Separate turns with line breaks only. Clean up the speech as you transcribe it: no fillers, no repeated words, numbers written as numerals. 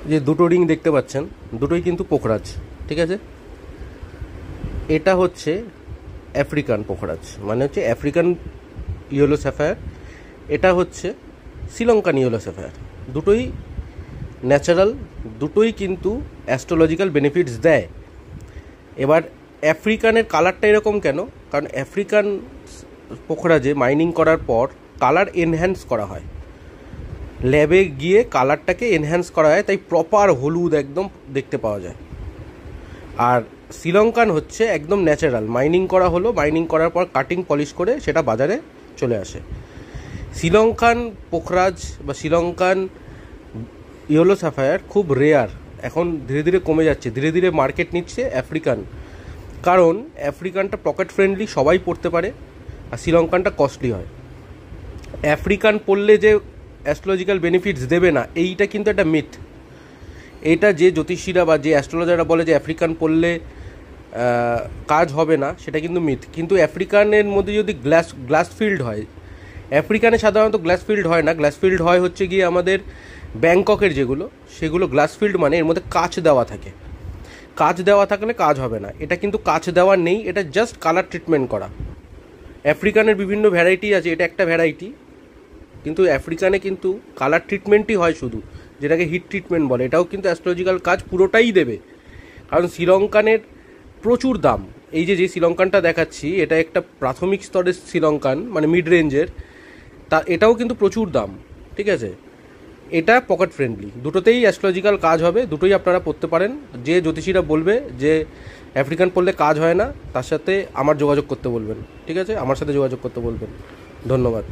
যে দুটো রিং দেখতে পাচ্ছেন, দুটোই কিন্তু পোখরাজ, ঠিক আছে। এটা হচ্ছে আফ্রিকান পোখরাজ, মানে হচ্ছে আফ্রিকান ইয়েলো স্যাফায়ার। এটা হচ্ছে শ্রীলঙ্কান ইয়েলো স্যাফায়ার। দুটোই ন্যাচারাল, দুটোই কিন্তু অ্যাস্ট্রোলজিক্যাল বেনিফিটস দেয়। এবার আফ্রিকানের কালারটা এরকম কেন? কারণ আফ্রিকান পোখরাজে মাইনিং করার পর কালার এনহ্যান্স করা হয়, ল্যাবে গিয়ে কালারটাকে এনহ্যান্স করা হয়, তাই প্রপার হলুদ একদম দেখতে পাওয়া যায়। আর শ্রীলঙ্কান হচ্ছে একদম ন্যাচারাল, মাইনিং করা হলো, মাইনিং করার পর কাটিং পলিশ করে সেটা বাজারে চলে আসে। শ্রীলঙ্কান পোখরাজ বা শ্রীলঙ্কান ইয়েলো স্যাফায়ার খুব রেয়ার, এখন ধীরে ধীরে কমে যাচ্ছে, ধীরে ধীরে মার্কেট নিচ্ছে আফ্রিকান। কারণ আফ্রিকানটা পকেট ফ্রেন্ডলি, সবাই পড়তে পারে, আর শ্রীলঙ্কানটা কস্টলি হয়। আফ্রিকান পড়লে যে অ্যাস্ট্রোলজিক্যাল বেনিফিটস দেবে না, এইটা কিন্তু একটা মিথ। এটা যে জ্যোতিষীরা বা যে অ্যাস্ট্রোলজাররা বলে যে আফ্রিকান পড়লে কাজ হবে না, সেটা কিন্তু মিথ। কিন্তু আফ্রিকানের মধ্যে যদি গ্লাস ফিল্ড হয়, আফ্রিকানে সাধারণত গ্লাস ফিল্ড হয় না, গ্লাস ফিল্ড হয় হচ্ছে গিয়ে আমাদের ব্যাংককের যেগুলো, সেগুলো গ্লাস ফিল্ড মানে এর মধ্যে কাচ দেওয়া থাকে। কাচ দেওয়া থাকলে কাজ হবে না, এটা কিন্তু কাচ দেওয়া নেই, এটা জাস্ট কালার ট্রিটমেন্ট করা। আফ্রিকানের বিভিন্ন ভ্যারাইটি আছে, এটা একটা ভ্যারাইটি, কিন্তু আফ্রিকানে কিন্তু কালার ট্রিটমেন্টই হয় শুধু, যেটাকে হিট ট্রিটমেন্ট বলে। এটাও কিন্তু অ্যাস্ট্রোলজিক্যাল কাজ পুরোটাই দেবে। কারণ শ্রীলঙ্কানের প্রচুর দাম। এই যে শ্রীলঙ্কানটা দেখাচ্ছি, এটা একটা প্রাথমিক স্তরের শ্রীলঙ্কান, মানে মিড রেঞ্জের, তা এটাও কিন্তু প্রচুর দাম, ঠিক আছে। এটা পকেট ফ্রেন্ডলি, দুটোতেই অ্যাস্ট্রোলজিক্যাল কাজ হবে, দুটোই আপনারা পড়তে পারেন। যে জ্যোতিষীরা বলবে যে আফ্রিকান পড়লে কাজ হয় না, তার সাথে আমার যোগাযোগ করতে বলবেন, ঠিক আছে, আমার সাথে যোগাযোগ করতে বলবেন। ধন্যবাদ।